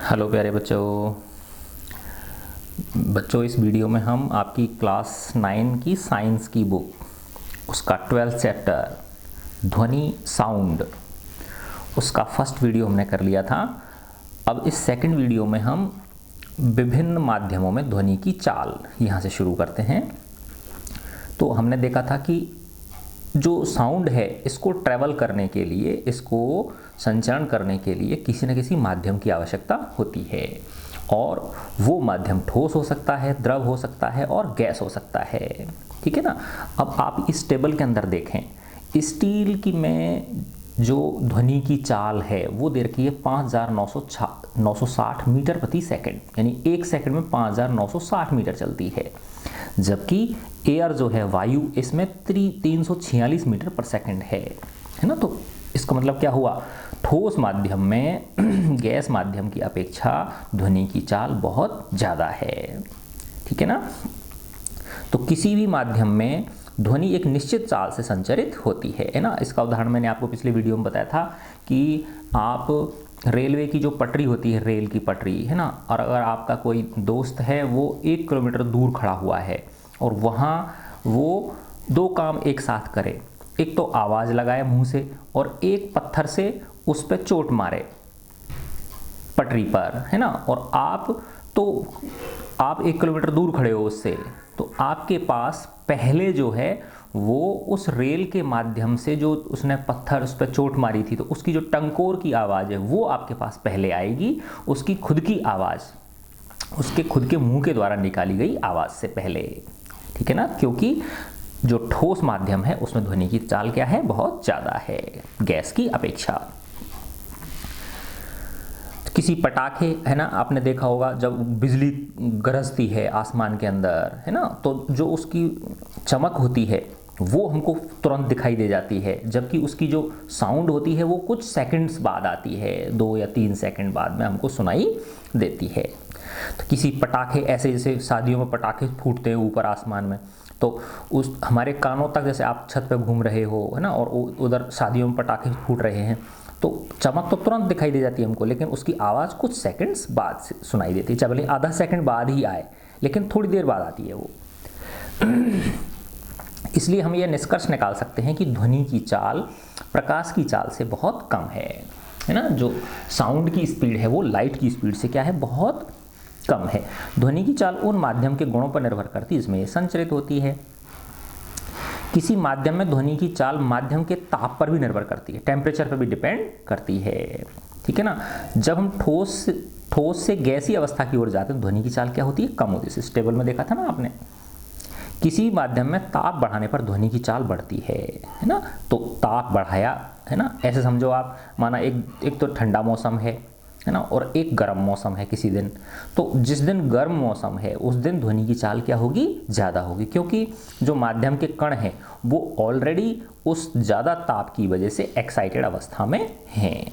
Hello प्यारे बच्चों। इस वीडियो में हम आपकी क्लास 9 की साइंस की बुक उसका 12th चैप्टर ध्वनि साउंड उसका फर्स्ट वीडियो हमने कर लिया था। अब इस सेकंड वीडियो में हम विभिन्न माध्यमों में ध्वनि की चाल यहाँ से शुरू करते हैं। तो हमने देखा था कि जो साउंड है इसको ट्रैवल करने के लिए, इसको संचरण करने के लिए किसी न किसी माध्यम की आवश्यकता होती है, और वो माध्यम ठोस हो सकता है, द्रव हो सकता है और गैस हो सकता है। ठीक है ना। अब आप इस टेबल के अंदर देखें, स्टील की में जो ध्वनि की चाल है वो दे रखी है 5960 मीटर प्रति सेकंड, यानी एक सेकंड में 5960 मीटर चलती है। जबकि एयर जो है, वायु, इसमें 346 मीटर पर सेकंड है ना। तो इसका मतलब क्या हुआ, ठोस माध्यम में गैस माध्यम की अपेक्षा ध्वनि की चाल बहुत ज़्यादा है। ठीक है ना। तो किसी भी माध्यम में ध्वनि एक निश्चित चाल से संचरित होती है ना। इसका उदाहरण मैंने आपको पिछले वीडियो में बताया था कि आप रेलवे की जो पटरी होती है, रेल की पटरी है ना, और अगर आपका कोई दोस्त है वो 1 किलोमीटर दूर खड़ा हुआ है और वहाँ वो दो काम एक साथ करे, एक तो आवाज़ लगाए मुंह से और एक पत्थर से उस पर चोट मारे पटरी पर, है ना, और आप 1 किलोमीटर दूर खड़े हो उससे, तो आपके पास पहले जो है वो उस रेल के माध्यम से जो उसने पत्थर उस पर चोट मारी थी, तो उसकी जो टंकोर की आवाज़ है वो आपके पास पहले आएगी, उसकी खुद की आवाज़, उसके खुद के मुंह के द्वारा निकाली गई आवाज़ से पहले। ठीक है ना। क्योंकि जो ठोस माध्यम है उसमें ध्वनि की चाल क्या है, बहुत ज़्यादा है गैस की अपेक्षा। किसी पटाखे, है ना, आपने देखा होगा जब बिजली गरजती है आसमान के अंदर, है ना, तो जो उसकी चमक होती है वो हमको तुरंत दिखाई दे जाती है, जबकि उसकी जो साउंड होती है वो कुछ सेकंड्स बाद आती है, 2 या 3 सेकंड बाद में हमको सुनाई देती है। तो किसी पटाखे, ऐसे जैसे शादियों में पटाखे फूटते हैं ऊपर आसमान में, तो उस हमारे कानों तक, जैसे आप छत पे घूम रहे हो, है ना, और उधर शादियों में पटाखे फूट रहे हैं, तो चमक तो तुरंत दिखाई दे जाती है हमको, लेकिन उसकी आवाज़ कुछ सेकंड्स बाद से सुनाई देती है, चाहे भले आधा सेकंड बाद ही आए, लेकिन थोड़ी देर बाद आती है वो। इसलिए हम ये निष्कर्ष निकाल सकते हैं कि ध्वनि की चाल प्रकाश की चाल से बहुत कम है ना। जो साउंड की स्पीड है वो लाइट की स्पीड से क्या है, बहुत कम है। ध्वनि की चाल उन माध्यम के गुणों पर निर्भर करती है जिसमें ये संचरित होती है। किसी माध्यम में ध्वनि की चाल माध्यम के ताप पर भी निर्भर करती है, टेम्परेचर पर भी डिपेंड करती है। ठीक है ना। जब हम ठोस से गैसीय अवस्था की ओर जाते हैं, ध्वनि की चाल क्या होती है, कम होती है। इस टेबल में देखा था ना आपने। किसी माध्यम में ताप बढ़ाने पर ध्वनि की चाल बढ़ती है ना। तो ताप बढ़ाया, है ना, ऐसे समझो आप, माना एक तो ठंडा मौसम है ना, और एक गर्म मौसम है किसी दिन, तो जिस दिन गर्म मौसम है उस दिन ध्वनि की चाल क्या होगी, ज़्यादा होगी, क्योंकि जो माध्यम के कण हैं वो ऑलरेडी उस ज़्यादा ताप की वजह से एक्साइटेड अवस्था में हैं।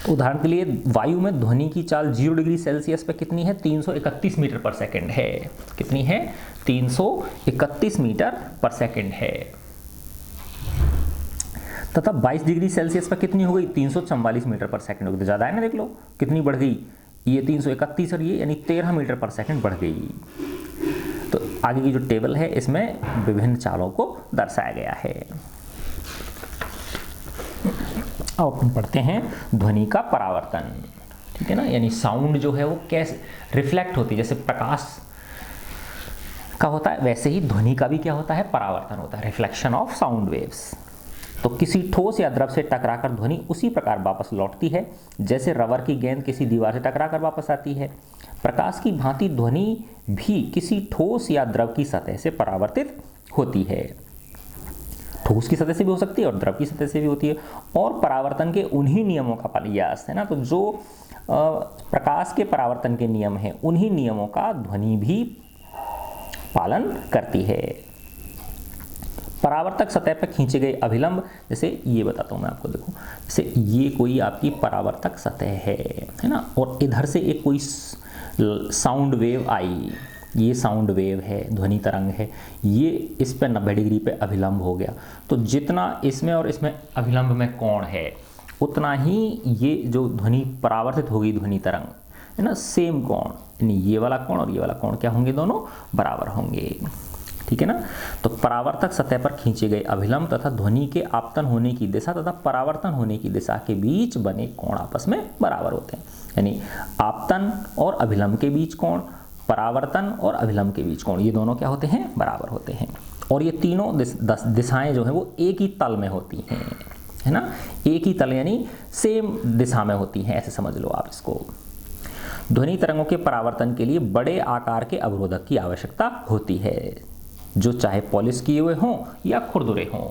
तो उदाहरण के लिए वायु में ध्वनि की चाल 0 डिग्री सेल्सियस पे कितनी है, 331 मीटर पर सेकंड है। कितनी है, 331 मीटर पर सेकंड है। तथा 22 डिग्री सेल्सियस पर कितनी हो गई, 344 मीटर पर सेकंड हो गई। तो ज़्यादा है ना, देख लो कितनी बढ़ गई, ये 331 और ये यानी 13 मीटर पर सेकंड बढ़ गई। तो आगे की जो टेबल है इसमें विभिन्न चालों को दर्शाया गया है। अब हम पढ़ते हैं ध्वनि का परावर्तन। ठीक है ना। यानी साउंड जो है वो कैसे रिफ्लेक्ट होती है, जैसे प्रकाश का होता है वैसे ही ध्वनि का भी क्या होता है, परावर्तन होता है, रिफ्लेक्शन ऑफ साउंड वेव्स। तो किसी ठोस या द्रव से टकराकर ध्वनि उसी प्रकार वापस लौटती है जैसे रबर की गेंद किसी दीवार से टकराकर वापस आती है। प्रकाश की भांति ध्वनि भी किसी ठोस या द्रव की सतह से परावर्तित होती है। ठोस की सतह से भी हो सकती है और द्रव की सतह से भी होती है, और परावर्तन के उन्हीं नियमों का प्रयास है ना। तो जो प्रकाश के परावर्तन के नियम हैं उन्हीं नियमों का ध्वनि भी पालन करती है। परावर्तक सतह पर खींचे गए अभिलंब, जैसे ये बताता हूँ मैं आपको, देखो जैसे ये कोई आपकी परावर्तक सतह है ना, और इधर से एक कोई साउंड वेव आई, ये साउंड वेव है, ध्वनि तरंग है, ये इस पे 90 डिग्री पे अभिलंब हो गया। तो जितना इसमें और इसमें अभिलंब में कोण है उतना ही ये जो ध्वनि परावर्तित होगी, ध्वनि तरंग है ना, सेम कोण, यानी ये वाला कोण और ये वाला कोण क्या होंगे, दोनों बराबर होंगे। ठीक है ना। तो परावर्तक सतह पर खींचे गए अभिलंब तथा ध्वनि के आपतन होने की दिशा तथा परावर्तन होने की दिशा के बीच बने कोण आपस में बराबर होते हैं। यानी आपतन और अभिलंब के बीच कोण, परावर्तन और अभिलंब के बीच कोण, ये दोनों क्या होते हैं, बराबर होते हैं। और ये तीनों दिशाएं जो हैं वो एक ही तल में होती हैं, है ना, एक ही तल यानी सेम दिशा में होती हैं, ऐसे समझ लो आप इसको। ध्वनि तरंगों के परावर्तन के लिए बड़े आकार के अवरोधक की आवश्यकता होती है, जो चाहे पॉलिश किए हुए हों या खुरदुरे हों।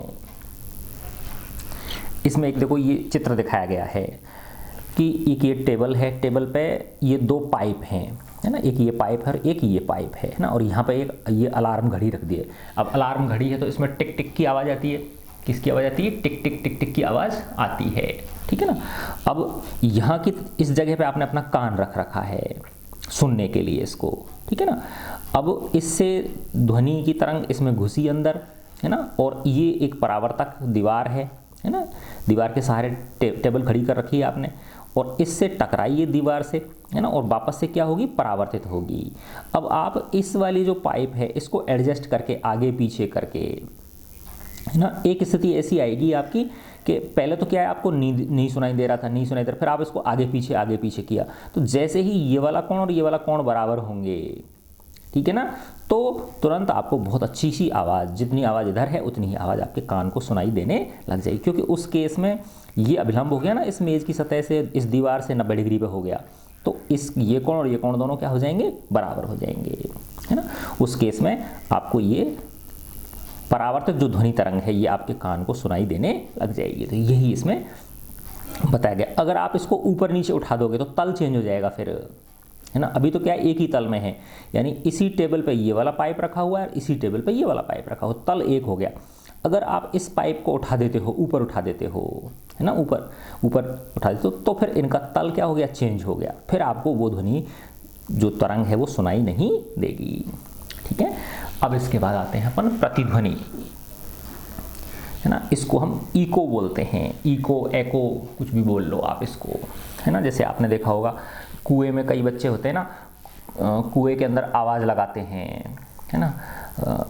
इसमें एक देखो ये चित्र दिखाया गया है कि एक ये टेबल है, टेबल पे ये दो पाइप हैं, है ना, एक ये पाइप है और एक ये पाइप है ना, और यहाँ पे एक ये अलार्म घड़ी रख दी है। अब अलार्म घड़ी है तो इसमें टिक टिक की आवाज़ आती है, किसकी आवाज़ आती है, टिक टिक टिक टिक की आवाज़ आती है। ठीक है ना। अब यहाँ की इस जगह पे आपने अपना कान रख रखा है सुनने के लिए इसको, ठीक है ना। अब इससे ध्वनि की तरंग इसमें घुसी अंदर, है ना, और ये एक परावर्तक दीवार है ना, दीवार के सहारे टेबल खड़ी कर रखी है आपने, और इससे टकराई ये दीवार से, है ना, और वापस से क्या होगी, परावर्तित होगी। अब आप इस वाली जो पाइप है इसको एडजस्ट करके आगे पीछे करके, है ना, एक स्थिति ऐसी आएगी आपकी कि पहले तो क्या है, आपको नहीं सुनाई दे रहा था, नहीं सुनाई दे रहा, फिर आप इसको आगे पीछे किया, तो जैसे ही ये वाला कोण और ये वाला कोण बराबर होंगे, ठीक है ना, तो तुरंत आपको बहुत अच्छी सी आवाज़, जितनी आवाज़ इधर है उतनी ही आवाज़ आपके कान को सुनाई देने लग जाएगी। क्योंकि उस केस में ये अभिलंब हो गया ना, इस मेज़ की सतह से इस दीवार से 90 डिग्री पे हो गया, तो इस ये कोण और ये कोण दोनों क्या हो जाएंगे, बराबर हो जाएंगे, है ना। उस केस में आपको ये परावर्तित जो ध्वनि तरंग है ये आपके कान को सुनाई देने लग जाएगी। तो यही इसमें बताया गया। अगर आप इसको ऊपर नीचे उठा दोगे तो तल चेंज हो जाएगा फिर, है ना। अभी तो क्या एक ही तल में है, यानी इसी टेबल पे ये वाला पाइप रखा हुआ है और इसी टेबल पे ये वाला पाइप रखा हो, तल एक हो गया। अगर आप इस पाइप को उठा देते हो, ऊपर उठा देते हो, है ना, ऊपर उठा देते हो, तो फिर इनका तल क्या हो गया, चेंज हो गया, फिर आपको वो ध्वनि जो तरंग है वो सुनाई नहीं देगी। ठीक है। अब इसके बाद आते हैं अपन प्रतिध्वनि, है ना, इसको हम इको बोलते हैं, इको एको कुछ भी बोल लो आप इसको, है ना। जैसे आपने देखा होगा कुएं में कई बच्चे होते हैं ना, कुएं के अंदर आवाज़ लगाते हैं, है ना,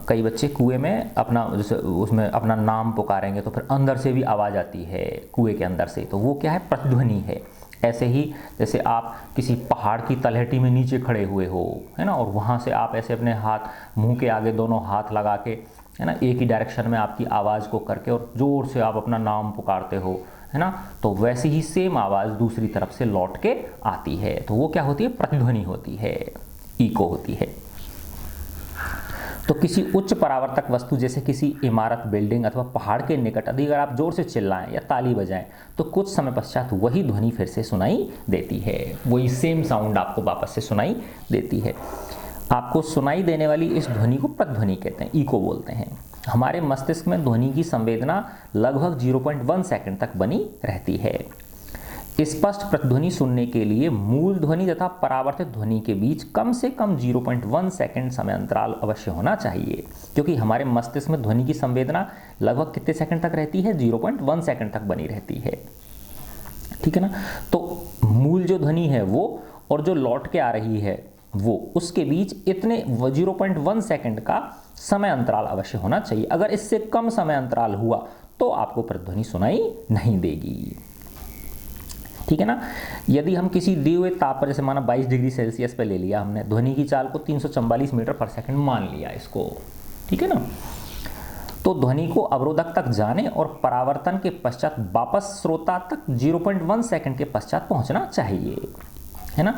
कई बच्चे कुएं में अपना जैसे उसमें अपना नाम पुकारेंगे तो फिर अंदर से भी आवाज़ आती है कुएं के अंदर से, तो वो क्या है, प्रतिध्वनि है। ऐसे ही जैसे आप किसी पहाड़ की तलहटी में नीचे खड़े हुए हो, है ना, और वहाँ से आप ऐसे अपने हाथ मुंह के आगे दोनों हाथ लगा के, है ना, एक ही डायरेक्शन में आपकी आवाज़ को करके और ज़ोर से आप अपना नाम पुकारते हो, है ना, तो वैसी ही सेम आवाज़ दूसरी तरफ से लौट के आती है, तो वो क्या होती है, प्रतिध्वनि होती है, इको होती है। तो किसी उच्च परावर्तक वस्तु जैसे किसी इमारत, बिल्डिंग अथवा पहाड़ के निकट यदि अगर आप जोर से चिल्लाएं या ताली बजाएं तो कुछ समय पश्चात वही ध्वनि फिर से सुनाई देती है, वही सेम साउंड आपको वापस से सुनाई देती है। आपको सुनाई देने वाली इस ध्वनि को प्रतिध्वनि कहते हैं, इको बोलते हैं। हमारे मस्तिष्क में ध्वनि की संवेदना लगभग 0.1 सेकंड तक बनी रहती है। स्पष्ट प्रतिध्वनि सुनने के लिए मूल ध्वनि तथा परावर्तित ध्वनि के बीच कम से कम 0.1 सेकंड समय अंतराल अवश्य होना चाहिए, क्योंकि हमारे मस्तिष्क में ध्वनि की संवेदना लगभग कितने सेकंड तक रहती है, 0.1 सेकंड तक बनी रहती है। ठीक है ना। तो मूल जो ध्वनि है वो और जो लौट के आ रही है वो, उसके बीच इतने 0.1 सेकंड का समय अंतराल अवश्य होना चाहिए। अगर इससे कम समय अंतराल हुआ तो आपको प्रतिध्वनि सुनाई नहीं देगी। ठीक है ना। यदि हम किसी दिए हुए ताप पर, जैसे माना 22 डिग्री सेल्सियस पे ले लिया हमने, ध्वनि की चाल को 344 मीटर पर सेकंड मान लिया इसको, ठीक है ना, तो ध्वनि को अवरोधक तक जाने और परावर्तन के पश्चात वापस श्रोता तक 0.1 सेकंड के पश्चात पहुंचना चाहिए, है ना।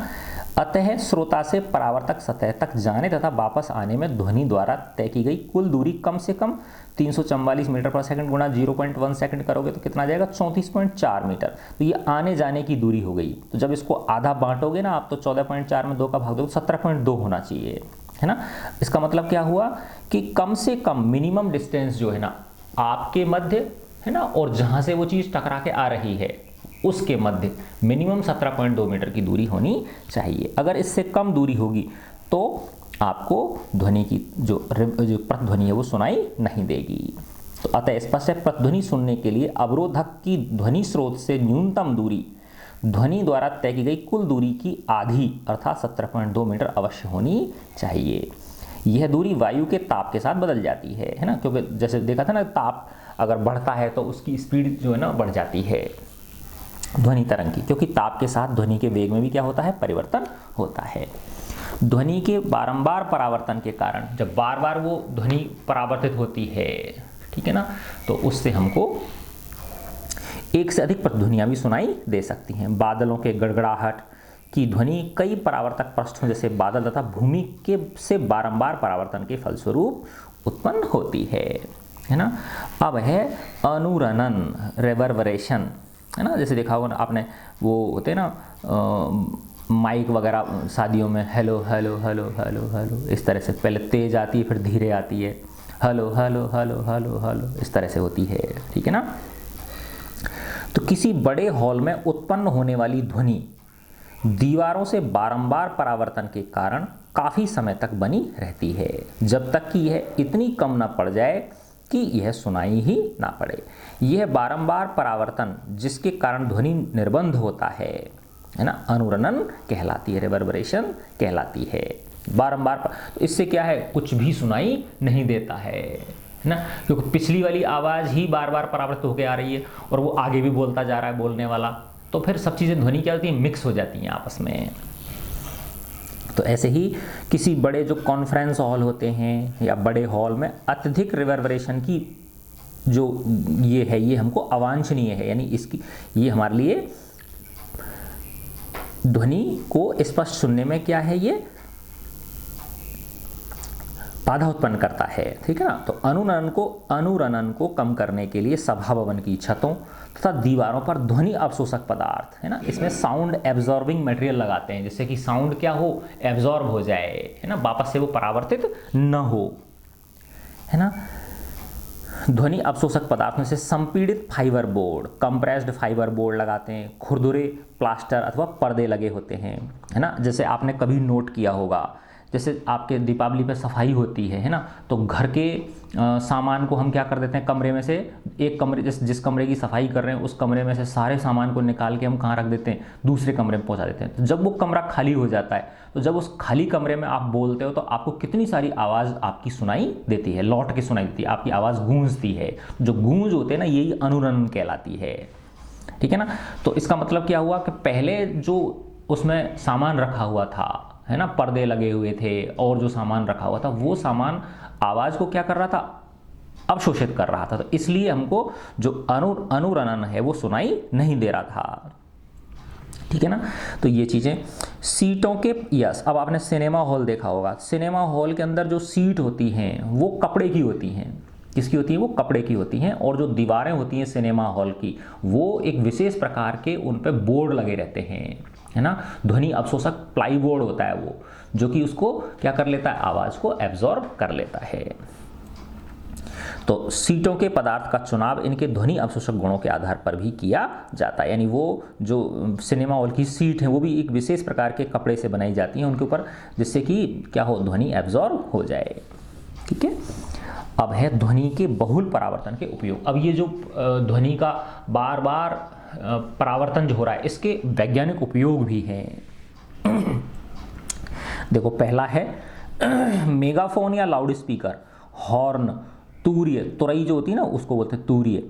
अतः श्रोता से परावर्तक सतह तक जाने तथा वापस आने में ध्वनि द्वारा तय की गई कुल दूरी कम से कम 344 मीटर पर सेकंड गुणा 0.1 सेकंड करोगे तो कितना आ जाएगा, 34.4 मीटर। तो ये आने जाने की दूरी हो गई। तो जब इसको आधा बांटोगे ना आप, तो 14.4 में 2 का भाग दोगे, 17.2 होना चाहिए, है ना। इसका मतलब क्या हुआ कि कम से कम मिनिमम डिस्टेंस जो है ना आपके मध्य, है ना, और जहां से वो चीज़ टकरा के आ रही है उसके मध्य मिनिमम 17.2 मीटर की दूरी होनी चाहिए। अगर इससे कम दूरी होगी तो आपको ध्वनि की जो प्रतिध्वनि है वो सुनाई नहीं देगी, तो अतः स्पष्ट है प्रतिध्वनि सुनने के लिए अवरोधक की ध्वनि स्रोत से न्यूनतम दूरी ध्वनि द्वारा तय की गई कुल दूरी की आधी अर्थात 17.2 मीटर अवश्य होनी चाहिए। यह दूरी वायु के ताप के साथ बदल जाती है ना, क्योंकि जैसे देखा था ना, ताप अगर बढ़ता है तो उसकी स्पीड जो है ना बढ़ जाती है ध्वनि तरंग की, क्योंकि ताप के साथ ध्वनि के वेग में भी क्या होता है, परिवर्तन होता है। ध्वनि के बारंबार परावर्तन के कारण जब बार बार वो ध्वनि परावर्तित होती है, ठीक है ना, तो उससे हमको एक से अधिक प्रतिध्वनियां भी सुनाई दे सकती हैं। बादलों के गड़गड़ाहट की ध्वनि कई परावर्तक पृष्ठों जैसे बादल तथा भूमि के से बारंबार परावर्तन के फलस्वरूप उत्पन्न होती है ना। अब है अनुरणन, रेवर्बरेशन, है ना। जैसे देखा होगा ना आपने, वो होते हैं ना माइक वगैरह शादियों में, hello hello hello hello hello, इस तरह से पहले तेज आती है फिर धीरे आती है, hello hello hello hello hello, इस तरह से होती है, ठीक है ना। तो किसी बड़े हॉल में उत्पन्न होने वाली ध्वनि दीवारों से बारंबार परावर्तन के कारण काफ़ी समय तक बनी रहती है, जब तक कि यह इतनी कम न पड़ जाए कि यह सुनाई ही ना पड़े। यह बारंबार परावर्तन जिसके कारण ध्वनि निर्बंध होता है ना, अनुरणन कहलाती है, रिवर्बरेशन कहलाती है। बारंबार तो इससे क्या है, कुछ भी सुनाई नहीं देता है ना, क्योंकि पिछली वाली आवाज़ ही बार बार परावर्तित होकर आ रही है और वो आगे भी बोलता जा रहा है बोलने वाला, तो फिर सब चीज़ें ध्वनि क्या होती हैं, मिक्स हो जाती हैं आपस में। तो ऐसे ही किसी बड़े जो कॉन्फ्रेंस हॉल होते हैं या बड़े हॉल में अत्यधिक रिवर्बरेशन की जो ये है, ये हमको अवांछनीय है, यानी इसकी ये हमारे लिए ध्वनि को स्पष्ट सुनने में क्या है, ये बाधा उत्पन्न करता है, ठीक है ना। तो अनुरणन को कम करने के लिए सभा भवन की छतों तथा दीवारों पर ध्वनि अवशोषक पदार्थ, है ना, इसमें साउंड एब्जॉर्बिंग मटेरियल लगाते हैं, जिससे कि साउंड क्या हो, एब्जॉर्ब हो जाए, है ना, वापस से वो परावर्तित न हो, है ना। ध्वनि अवशोषक पदार्थ में से संपीड़ित fibre board, compressed fibre board लगाते हैं, खुरदुरे प्लास्टर अथवा पर्दे लगे होते हैं, है ना। जैसे आपने कभी नोट किया होगा, जैसे आपके दीपावली पे सफाई होती है ना, तो घर के सामान को हम क्या कर देते हैं, कमरे में से एक कमरे, जिस कमरे की सफाई कर रहे हैं उस कमरे में से सारे सामान को निकाल के हम कहाँ रख देते हैं, दूसरे कमरे में पहुंचा देते हैं। तो जब वो कमरा खाली हो जाता है, तो जब उस खाली कमरे में आप बोलते हो तो आपको कितनी सारी आवाज़ आपकी सुनाई देती है, लौट के सुनाई देती है, आपकी आवाज़ गूंजती है। जो गूंज होते हैं ना, यही अनुरणन कहलाती है, ठीक है ना। तो इसका मतलब क्या हुआ कि पहले जो उसमें सामान रखा हुआ था, है ना, पर्दे लगे हुए थे और जो सामान रखा हुआ था, वो सामान आवाज़ को क्या कर रहा था, अवशोषित कर रहा था, तो इसलिए हमको जो अनुरणन है वो सुनाई नहीं दे रहा था, ठीक है ना। तो ये चीज़ें सीटों के, यस, अब आपने सिनेमा हॉल देखा होगा, सिनेमा हॉल के अंदर जो सीट होती हैं वो कपड़े की होती हैं, किसकी होती है, वो कपड़े की होती हैं, और जो दीवारें होती हैं सिनेमा हॉल की, वो एक विशेष प्रकार के उन पे बोर्ड लगे रहते हैं, है ना। ध्वनि अवशोषक प्लाईबोर्ड होता है वो, जो कि उसको क्या कर लेता है, आवाज़ को एब्जॉर्ब कर लेता है। तो सीटों के पदार्थ का चुनाव इनके ध्वनि अवशोषक गुणों के आधार पर भी किया जाता है, यानी वो जो सिनेमा हॉल की सीट है वो भी एक विशेष प्रकार के कपड़े से बनाई जाती हैं उनके ऊपर, जिससे कि क्या हो, ध्वनि एब्जॉर्ब हो जाए, ठीक है। अब है ध्वनि के बहुल परावर्तन के उपयोग। अब ये जो ध्वनि का बार बार परावर्तन जो हो रहा है, इसके वैज्ञानिक उपयोग भी हैं। देखो, पहला है मेगाफोन या लाउड स्पीकर, हॉर्न, तूर्य, तुरई जो होती है ना उसको बोलते हैं तूर्य,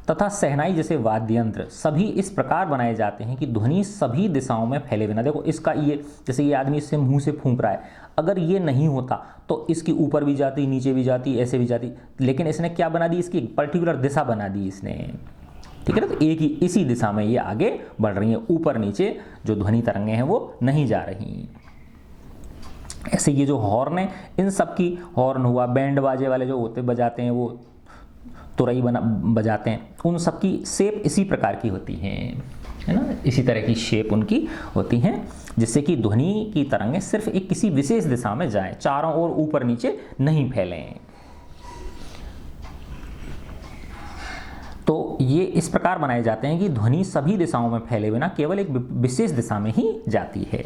तथा शहनाई जैसे वाद्य यंत्र सभी इस प्रकार बनाए जाते हैं कि ध्वनि सभी दिशाओं में फैले बिना, देखो इसका ये, जैसे ये आदमी इससे मुंह से फूंक रहा है, अगर ये नहीं होता तो इसकी ऊपर भी जाती, नीचे भी जाती, ऐसे भी जाती, लेकिन इसने क्या बना दी, इसकी एक पर्टिकुलर दिशा बना दी इसने, ठीक है ना। तो एक ही इसी दिशा में ये आगे बढ़ रही है, ऊपर नीचे जो ध्वनि तरंगें हैं वो नहीं जा रही। ऐसे ये जो हॉर्न है, इन सब की, हॉर्न हुआ, बैंड बाजे वाले जो होते बजाते हैं, वो तुरई बजाते हैं, उन सब की शेप इसी प्रकार की होती हैं, है ना, इसी तरह की शेप उनकी होती हैं, जिससे कि ध्वनि की तरंगें सिर्फ एक किसी विशेष दिशा में जाएं, चारों ओर ऊपर नीचे नहीं फैलें। तो ये इस प्रकार बनाए जाते हैं कि ध्वनि सभी दिशाओं में फैले बिना केवल एक विशेष दिशा में ही जाती है।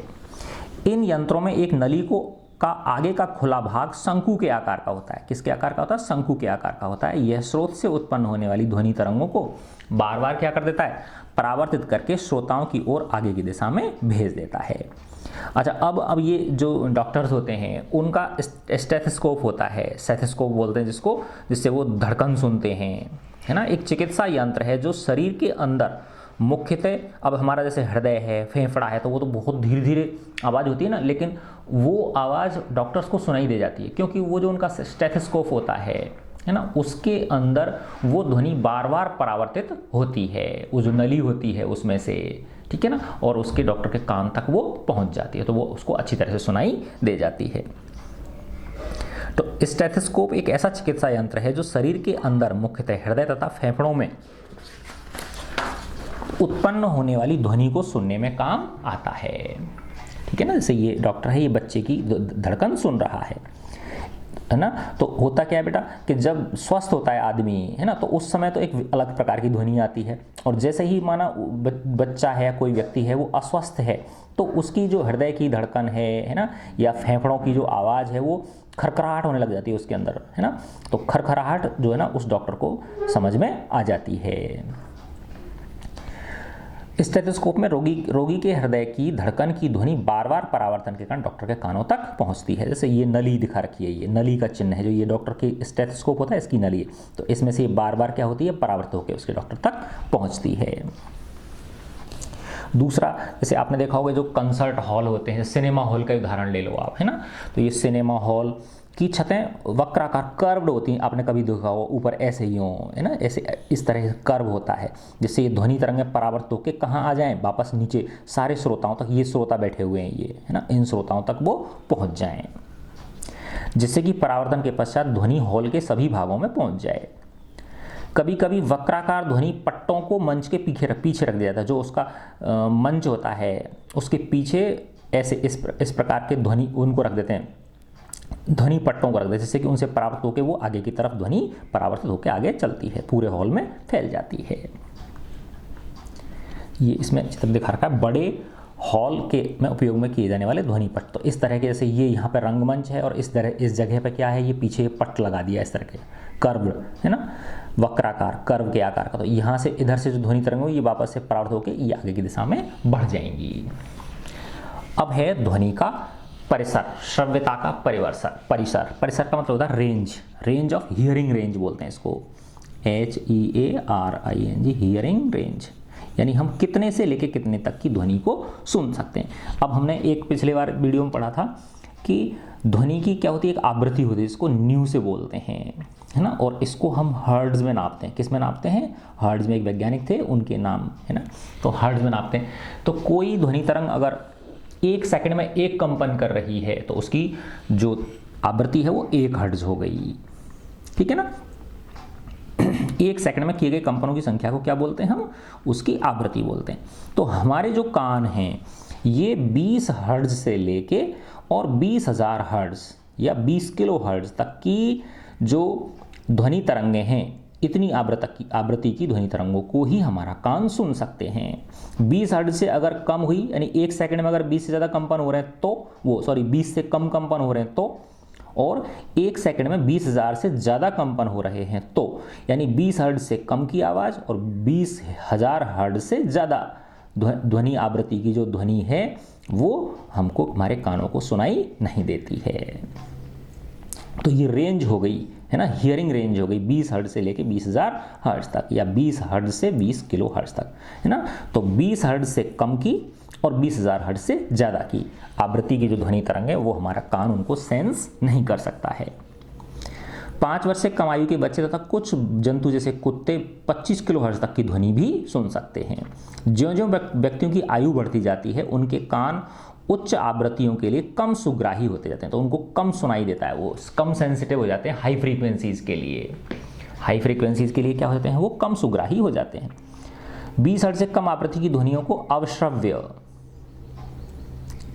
इन यंत्रों में एक नली को का आगे का खुला भाग शंकु के आकार का होता है। किसके आकार का होता है? शंकु के आकार का होता है। यह स्रोत से उत्पन्न होने वाली ध्वनि तरंगों को बार बार क्या कर देता है? परावर्तित करके श्रोताओं की ओर आगे की दिशा में भेज देता है। अच्छा, अब ये जो डॉक्टर्स होते हैं उनका स्टेथोस्कोप होता है, स्टेथोस्कोप बोलते हैं जिसको, जिससे वो धड़कन सुनते हैं, है ना। एक चिकित्सा यंत्र है जो शरीर के अंदर मुख्यतः, अब हमारा जैसे हृदय है, फेफड़ा है, तो वो तो बहुत धीरे धीरे आवाज़ होती है ना, लेकिन वो आवाज़ डॉक्टर्स को सुनाई दे जाती है क्योंकि वो जो उनका स्टेथोस्कोप होता है ना, उसके अंदर वो ध्वनि बार बार परावर्तित होती है, वो जो नली होती है उसमें से, ठीक है ना, और उसके डॉक्टर के कान तक वो पहुंच जाती है, तो वो उसको अच्छी तरह से सुनाई दे जाती है। तो स्टेथोस्कोप एक ऐसा चिकित्सा यंत्र है जो शरीर के अंदर मुख्यतः हृदय तथा फेफड़ों में उत्पन्न होने वाली ध्वनि को सुनने में काम आता है, ठीक है ना। जैसे ये डॉक्टर है, ये बच्चे की धड़कन सुन रहा है ना। तो होता क्या है बेटा कि जब स्वस्थ होता है आदमी, है ना, तो उस समय तो एक अलग प्रकार की ध्वनि आती है, और जैसे ही माना बच्चा है, कोई व्यक्ति है, वो अस्वस्थ है, तो उसकी जो हृदय की धड़कन है ना, या फेफड़ों की जो आवाज़ है वो खरखराहट होने लग जाती है उसके अंदर, है ना। तो खरखराहट जो है ना उस डॉक्टर को समझ में आ जाती है। स्टेथोस्कोप में रोगी के हृदय की धड़कन की ध्वनि बार बार परावर्तन के कारण डॉक्टर के कानों तक पहुंचती है। जैसे ये नली दिखा रखी है, ये नली का चिन्ह है, जो ये डॉक्टर की स्टेथोस्कोप होता है इसकी नली है, तो इसमें से ये बार बार क्या होती है? परावर्तित होकर उसके डॉक्टर तक पहुंचती है। दूसरा, जैसे आपने देखा होगा जो कंसर्ट हॉल होते हैं, सिनेमा हॉल का उदाहरण ले लो आप, है ना, तो ये सिनेमा हॉल की छतें वक्राकार कर्व्ड होती हैं, आपने कभी देखा हो, ऊपर ऐसे ही हो, है ना, ऐसे इस तरह से कर्व होता है, जिससे ये ध्वनि तरंगें परावर्तित होकर कहाँ आ जाएं? वापस नीचे सारे श्रोताओं तक, ये श्रोता बैठे हुए हैं ये, है ना, इन श्रोताओं तक वो पहुंच जाएं, जिससे कि परावर्तन के पश्चात ध्वनि हॉल के सभी भागों में पहुंच जाए। कभी कभी वक्राकार ध्वनि पट्टों को मंच के पीछे रख दिया जाता है, जो उसका मंच होता है उसके पीछे ऐसे इस प्रकार के ध्वनि उनको रख देते हैं, ध्वनि पट्टों को रख देते हैं, जिससे कि उनसे परावर्तित होकर वो आगे की तरफ ध्वनि परावर्तित होकर आगे चलती है, पूरे हॉल में फैल जाती है। ये इसमें चित्र दिखा रखा है, बड़े हॉल के में उपयोग में किए जाने वाले ध्वनि पट्ट। तो इस तरह के, जैसे ये यहाँ पे रंगमंच है और इस जगह पे क्या है, ये पीछे पट्ट लगा दिया इस तरह के कर्व, है ना, वक्राकार कर्व के आकार का। तो यहाँ से इधर से जो ध्वनि तरंग हो ये वापस से परावर्तित होकर ये आगे की दिशा में बढ़ जाएंगी। अब है ध्वनि का परिसर, श्रव्यता का परिसर का मतलब होता है रेंज ऑफ हियरिंग रेंज बोलते हैं इसको, HEARING, हियरिंग रेंज, यानी हम कितने से लेके कितने तक की ध्वनि को सुन सकते हैं। अब हमने एक पिछले बार वीडियो में पढ़ा था कि ध्वनि की क्या होती है, एक आवृत्ति होती है, इसको न्यू से बोलते हैं, है ना, और इसको हम हर्ट्ज में नापते हैं। किस में नापते हैं? हर्ट्ज में एक वैज्ञानिक थे, उनके नाम है ना, तो हर्ट्ज में नापते हैं। तो कोई ध्वनि तरंग अगर 1 सेकंड में 1 कंपन कर रही है तो उसकी जो आवृत्ति है वो 1 हर्ट्ज हो गई, ठीक है ना। 1 सेकंड में किए गए कंपनों की संख्या को क्या बोलते हैं हम? उसकी आवृत्ति बोलते हैं। तो हमारे जो कान हैं ये 20 हर्ट्ज से लेके और 20,000 हर्ट्ज या 20 किलो हर्ट्ज तक की जो ध्वनि तरंगें हैं, इतनी आवृत्ति की ध्वनि तरंगों को ही हमारा कान सुन सकते हैं। 20 हर्ट्ज से अगर कम हुई, यानी 1 सेकंड में अगर 20 से ज़्यादा कंपन हो रहे हैं तो 20 से कम कंपन हो रहे हैं तो, और 1 सेकंड में 20,000 से ज़्यादा कंपन हो रहे हैं तो, यानी 20 हर्ट्ज से कम की आवाज़ और 20,000 हर्ट्ज से ज़्यादा ध्वनि आवृत्ति की जो ध्वनि है वो हमको, हमारे कानों को सुनाई नहीं देती है। तो ये रेंज हो गई, है ना, हियरिंग रेंज हो गई 20 हर्ट्ज से लेके 20,000 हर्ट्ज तक, या 20 हर्ट्ज से 20 किलो हर्ट्ज तक, है ना। तो 20 हर्ट्ज से कम की और 20,000 हर्ट्ज से ज़्यादा की आवृत्ति की जो ध्वनि तरंग है वो हमारा कान उनको सेंस नहीं कर सकता है। 5 वर्ष से कम आयु के बच्चे तथा कुछ जंतु जैसे कुत्ते 25 किलो हर्ट्ज तक की ध्वनि भी सुन सकते हैं। ज्यों-ज्यों व्यक्तियों की आयु बढ़ती जाती है उनके कान उच्च आवृत्तियों के लिए कम सुग्राही होते जाते हैं, तो उनको कम सुनाई देता है, वो कम सेंसिटिव हो जाते हैं हाई फ्रीक्वेंसीज के लिए। हाई फ्रीक्वेंसीज के लिए क्या होते हैं, वो कम सुग्राही हो जाते हैं। 20 हर्ट्ज से कम आवृत्ति की ध्वनियों को अवश्रव्य,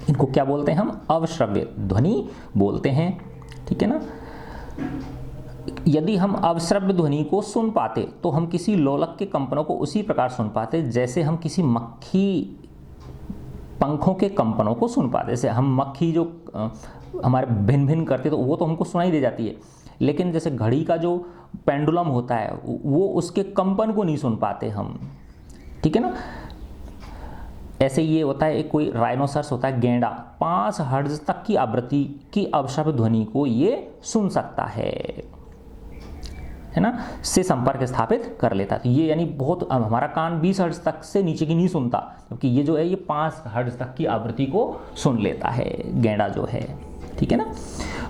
इनको क्या बोलते हैं हम? अवश्रव्य ध्वनि बोलते हैं, ठीक है ना। यदि हम अवश्रव्य ध्वनि को सुन पाते तो हम किसी लोलक के कंपनों को उसी प्रकार सुन पाते जैसे हम किसी मक्खी पंखों के कंपनों को सुन पाते। जैसे हम मक्खी जो हमारे भिन भिन करते तो वो तो हमको सुनाई दे जाती है, लेकिन जैसे घड़ी का जो पेंडुलम होता है वो उसके कंपन को नहीं सुन पाते हम, ठीक है ना। ऐसे ये होता है, एक कोई राइनोसरस होता है गेंडा, 5 हर्ट्ज तक की आवृत्ति की अवश्रव्य ध्वनि को ये सुन सकता है ना, से संपर्क स्थापित कर लेता है। तो ये यानी बहुत, हमारा कान 20 हर्ट्ज तक से नीचे की नहीं सुनता, क्योंकि ये जो है ये 5 हर्ट्ज तक की आवृत्ति को सुन लेता है गेंडा जो है, ठीक है ना।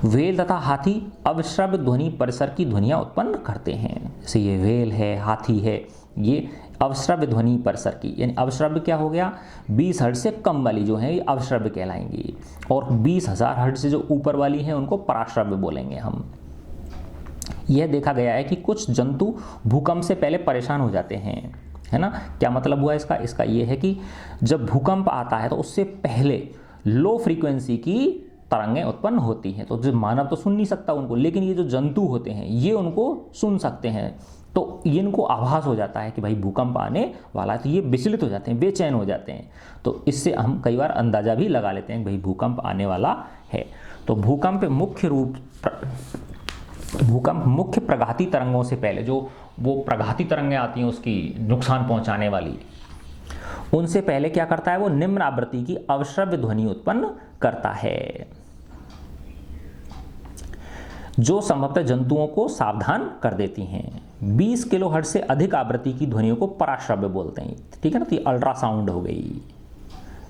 व्हेल तथा हाथी अवश्रव्य ध्वनि परिसर की ध्वनियाँ उत्पन्न करते हैं। जैसे ये व्हेल है, हाथी है, ये अवश्रव्य ध्वनि परिसर की, यानी अवश्रव्य क्या हो गया, 20 हर्ट्ज से कम वाली जो है ये अवश्रव्य कहलाएंगी, और 20,000 हर्ट्ज से जो ऊपर वाली है उनको पराश्रव्य बोलेंगे हम। यह देखा गया है कि कुछ जंतु भूकंप से पहले परेशान हो जाते हैं, है ना। क्या मतलब हुआ इसका, इसका ये है कि जब भूकंप आता है तो उससे पहले लो फ्रीक्वेंसी की तरंगें उत्पन्न होती हैं, तो जो मानव तो सुन नहीं सकता उनको, लेकिन ये जो जंतु होते हैं ये उनको सुन सकते हैं। तो ये इनको आभास हो जाता है कि भाई भूकंप आने वाला है, तो ये विचलित हो जाते हैं, बेचैन हो जाते हैं। तो इससे हम कई बार अंदाजा भी लगा लेते हैं कि भाई भूकंप आने वाला है। तो भूकंप मुख्य प्रघाती तरंगों से पहले, जो वो प्रघाती तरंगें आती हैं उसकी नुकसान पहुंचाने वाली, उनसे पहले क्या करता है, वो निम्न आवृत्ति की अवश्रव्य ध्वनि उत्पन्न करता है, जो संभवतः जंतुओं को सावधान कर देती हैं। 20 किलोहर्ट्ज से अधिक आवृत्ति की ध्वनियों को पराश्रव्य बोलते हैं, ठीक है ना। तो अल्ट्रासाउंड हो गई,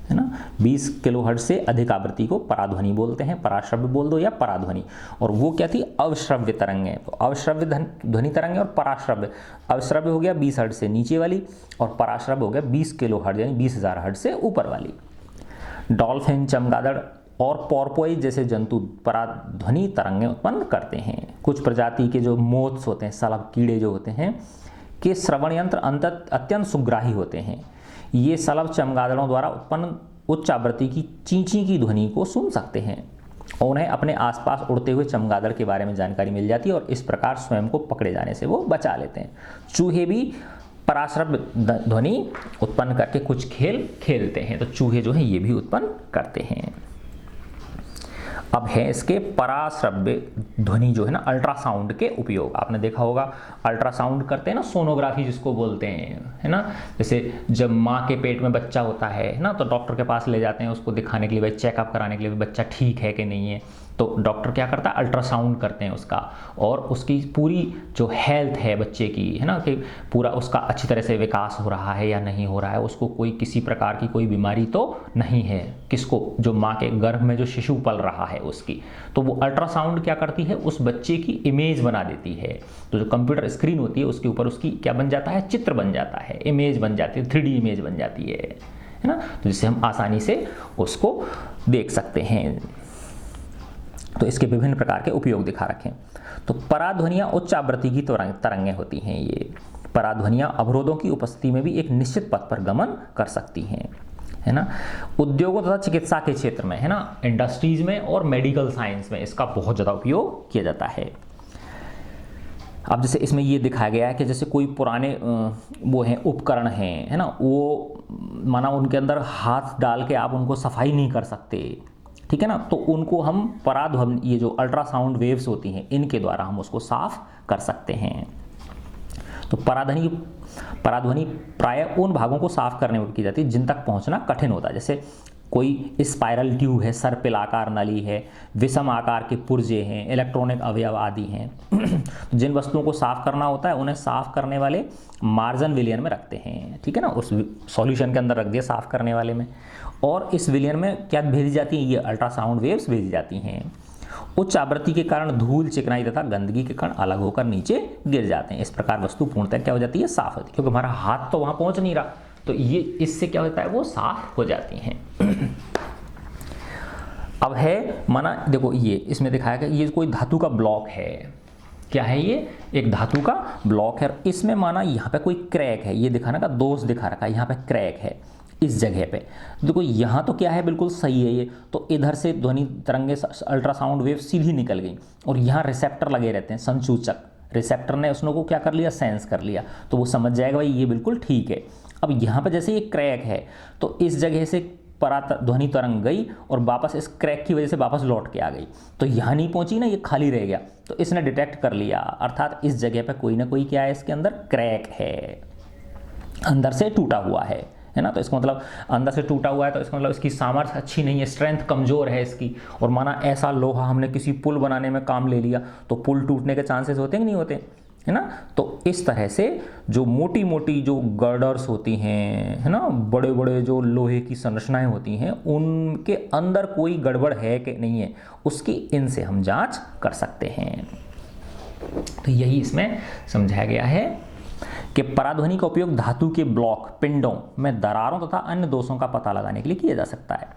है ना। 20 किलोहर्ट्ज से अधिक आवृत्ति को पराध्वनि बोलते हैं, पराश्रव्य बोल दो या पराध्वनि। और वो क्या थी, अवश्रव्य तरंगें। तो अवश्रव्य ध्वनि तरंगें और पराश्रव्य, अवश्रव्य हो गया 20 हर्ट्ज से नीचे वाली, और पराश्रव्य हो गया 20 किलोहर्ट्ज यानी 20,000 हर्ट्ज से ऊपर वाली। डॉल्फिन, चमगादड़ और पोर्पोइज जैसे जंतु पराध्वनि तरंगें उत्पन्न करते हैं। कुछ प्रजाति के जो मोथ्स होते हैं, सलभ कीड़े जो होते हैं, के श्रवण यंत्र अत्यंत सुग्राही होते हैं। ये सलभ चमगादड़ों द्वारा उत्पन्न उच्च आवृत्ति की चींची की ध्वनि को सुन सकते हैं, और उन्हें अपने आसपास उड़ते हुए चमगादड़ के बारे में जानकारी मिल जाती है, और इस प्रकार स्वयं को पकड़े जाने से वो बचा लेते हैं। चूहे भी पराश्रव्य ध्वनि उत्पन्न करके कुछ खेल खेलते हैं, तो चूहे जो हैं ये भी उत्पन्न करते हैं। अब है इसके पराश्रव्य ध्वनि जो है ना, अल्ट्रासाउंड के उपयोग। आपने देखा होगा अल्ट्रासाउंड करते हैं ना, सोनोग्राफी जिसको बोलते हैं, है ना। जैसे जब माँ के पेट में बच्चा होता है ना, तो डॉक्टर के पास ले जाते हैं उसको दिखाने के लिए, भाई चेकअप कराने के लिए बच्चा ठीक है कि नहीं है। तो डॉक्टर क्या करता है, अल्ट्रासाउंड करते हैं उसका, और उसकी पूरी जो हेल्थ है बच्चे की, है ना, कि पूरा उसका अच्छी तरह से विकास हो रहा है या नहीं हो रहा है, उसको कोई किसी प्रकार की कोई बीमारी तो नहीं है, किसको, जो माँ के गर्भ में जो शिशु पल रहा है उसकी। तो वो अल्ट्रासाउंड क्या करती है, उस बच्चे की इमेज बना देती है। तो जो कंप्यूटर स्क्रीन होती है उसके ऊपर उसकी क्या बन जाता है, चित्र बन जाता है, इमेज बन जाती है, 3D इमेज बन जाती है ना। तो जिससे हम आसानी से उसको देख सकते हैं। तो इसके विभिन्न प्रकार के उपयोग दिखा रखें। तो पराध्वनियाँ उच्च आवृत्ति की तरंगें होती हैं। ये पराध्वनियाँ अवरोधों की उपस्थिति में भी एक निश्चित पथ पर गमन कर सकती हैं, है ना। उद्योगों तथा चिकित्सा के क्षेत्र में, है ना, इंडस्ट्रीज में और मेडिकल साइंस में इसका बहुत ज़्यादा उपयोग किया जाता है। अब जैसे इसमें ये दिखाया गया है कि जैसे कोई पुराने वो हैं उपकरण हैं, है ना, वो माना उनके अंदर हाथ डाल के आप उनको सफाई नहीं कर सकते, ठीक है ना। तो उनको हम पराध्वनि, ये जो अल्ट्रासाउंड वेव्स होती हैं इनके द्वारा हम उसको साफ कर सकते हैं। तो पराध्वनि प्रायः उन भागों को साफ करने में की जाती है जिन तक पहुंचना कठिन होता है। जैसे कोई स्पाइरल ट्यूब है, सर्पिलाकार नली है, विषम आकार के पुर्जे हैं, इलेक्ट्रॉनिक अवयव आदि हैं। तो जिन वस्तुओं को साफ करना होता है उन्हें साफ करने वाले मार्जन विलियन में रखते हैं, ठीक है ना, उस सॉल्यूशन के अंदर रख दिया साफ करने वाले में, और इस विलियन में क्या भेजी जाती है, ये अल्ट्रासाउंड वेव्स भेजी जाती हैं। उच्च आवृत्ति के कारण धूल, चिकनाई तथा गंदगी के कण अलग होकर नीचे गिर जाते हैं। इस प्रकार वस्तु पूर्णतः क्या हो जाती है, साफ होती है, क्योंकि हमारा हाथ तो वहां पहुंच नहीं रहा, तो ये इससे क्या होता है, वो साफ हो जाती हैं। अब है माना, देखो ये इसमें दिखाया गया, ये कोई धातु का ब्लॉक है, क्या है ये, एक धातु का ब्लॉक है। इसमें माना यहाँ पे कोई क्रैक है, ये दिखाना का दोष दिखा रखा है, यहाँ पे क्रैक है इस जगह पे। देखो यहाँ तो क्या है, बिल्कुल सही है ये, तो इधर से ध्वनि तरंगे अल्ट्रासाउंड वेव सीधी निकल गई, और यहाँ रिसेप्टर लगे रहते हैं, संसूचक, रिसेप्टर ने उसने को क्या कर लिया, सेंस कर लिया, तो वो समझ जाएगा भाई ये बिल्कुल ठीक है। अब यहाँ पे जैसे ये क्रैक है, तो इस जगह से ध्वनि तरंग गई और वापस इस क्रैक की वजह से वापस लौट के आ गई, तो यहाँ नहीं पहुंची ना, ये खाली रह गया, तो इसने डिटेक्ट कर लिया, अर्थात इस जगह पे कोई ना कोई क्या है, इसके अंदर क्रैक है, अंदर से टूटा हुआ है ना। तो इसका मतलब अंदर से टूटा हुआ है, तो इसका मतलब इसकी सामर्थ्य अच्छी नहीं है, स्ट्रेंथ कमज़ोर है इसकी। और माना ऐसा लोहा हमने किसी पुल बनाने में काम ले लिया, तो पुल टूटने के चांसेस होते हैं कि नहीं होते, है ना। तो इस तरह से जो मोटी मोटी जो गर्डर्स होती हैं, है ना, बड़े बड़े जो लोहे की संरचनाएं होती हैं, उनके अंदर कोई गड़बड़ है कि नहीं है, उसकी इनसे हम जांच कर सकते हैं। तो यही इसमें समझाया गया है कि पराध्वनि का उपयोग धातु के ब्लॉक, पिंडों में दरारों तथा अन्य दोषों का पता लगाने के लिए किया जा सकता है,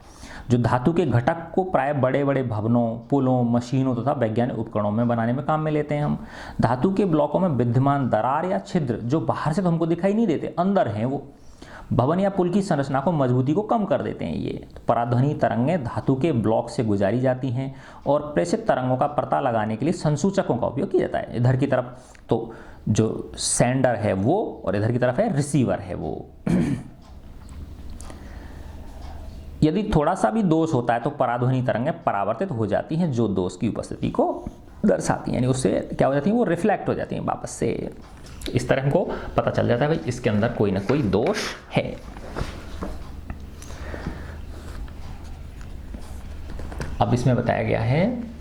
जो धातु के घटक को प्राय बड़े बड़े भवनों, पुलों, मशीनों तथा वैज्ञानिक उपकरणों में बनाने में काम में लेते हैं हम। धातु के ब्लॉकों में विद्यमान दरार या छिद्र जो बाहर से तो हमको दिखाई नहीं देते, अंदर हैं, वो भवन या पुल की संरचना को, मजबूती को कम कर देते हैं ये। तो पराध्वनि तरंगें धातु के ब्लॉक से गुजारी जाती हैं और प्रेषित तरंगों का पता लगाने के लिए संसूचकों का उपयोग किया जाता है। इधर की तरफ तो जो सेंडर है वो, और इधर की तरफ है रिसीवर है वो। यदि थोड़ा सा भी दोष होता है तो पराध्वनि तरंगें परावर्तित हो जाती हैं, जो दोष की उपस्थिति को दर्शाती हैं, यानी उससे क्या हो जाती हैं, वो रिफ्लेक्ट हो जाती हैं वापस से। इस तरह हमको पता चल जाता है भाई इसके अंदर कोई ना कोई दोष है। अब इसमें बताया गया है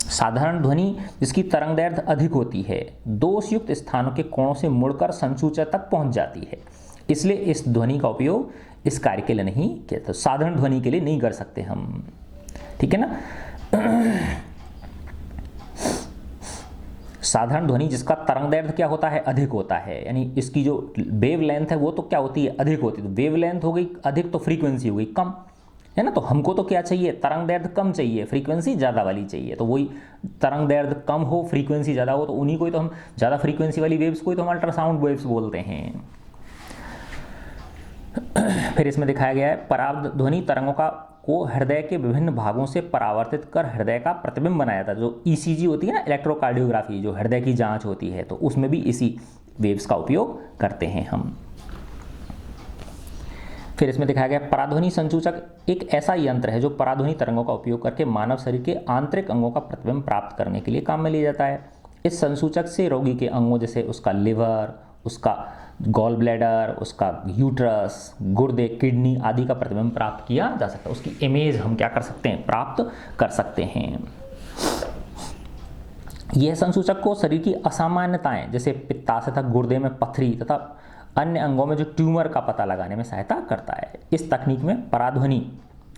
साधारण ध्वनि जिसकी तरंगदैर्घ्य अधिक होती है, दोषयुक्त स्थानों के कोणों से मुड़कर संसूचक तक पहुंच जाती है, इसलिए इस ध्वनि का उपयोग इस कार्य के लिए नहीं किया। तो साधारण ध्वनि के लिए नहीं कर सकते हम, ठीक है ना। साधारण ध्वनि जिसका तरंगदैर्घ्य क्या होता है, अधिक होता है, यानी इसकी जो वेव लेंथ है वो तो क्या होती है, अधिक होती है। तो वेव लेंथ हो गई अधिक, तो फ्रीक्वेंसी हो गई कम, है ना। तो हमको तो क्या चाहिए, तरंगदैर्घ्य कम चाहिए, फ्रीक्वेंसी ज़्यादा वाली चाहिए। तो वही तरंगदैर्घ्य कम हो, फ्रीक्वेंसी ज़्यादा हो, तो उन्हीं को ही तो हम ज़्यादा फ्रीक्वेंसी वाली वेव्स को ही तो हम अल्ट्रासाउंड वेव्स बोलते हैं। फिर इसमें दिखाया गया है परावर्त ध्वनि तरंगों को हृदय के विभिन्न भागों से परावर्तित कर हृदय का प्रतिबिंब बनाया था। जो ईसीजी होती है ना, इलेक्ट्रोकार्डियोग्राफी, जो हृदय की जांच होती है, तो उसमें भी इसी वेव्स का उपयोग करते हैं हम। फिर इसमें दिखाया गया पराध्वनि संसूचक एक ऐसा यंत्र है जो पराध्वनि तरंगों का उपयोग करके मानव शरीर के आंतरिक अंगों का प्रतिबिंब प्राप्त करने के लिए काम में लिया जाता है। इस संसूचक से रोगी के अंगों जैसे उसका लिवर, उसका गॉल ब्लैडर, उसका यूट्रस, गुर्दे, किडनी आदि का प्रतिबिंब प्राप्त किया जा सकता है। उसकी इमेज हम क्या कर सकते हैं, प्राप्त कर सकते हैं। यह संसूचक को शरीर की असामान्यताएं जैसे पित्ताशय तथा गुर्दे में पथरी तथा अन्य अंगों में जो ट्यूमर का पता लगाने में सहायता करता है। इस तकनीक में पराध्वनि,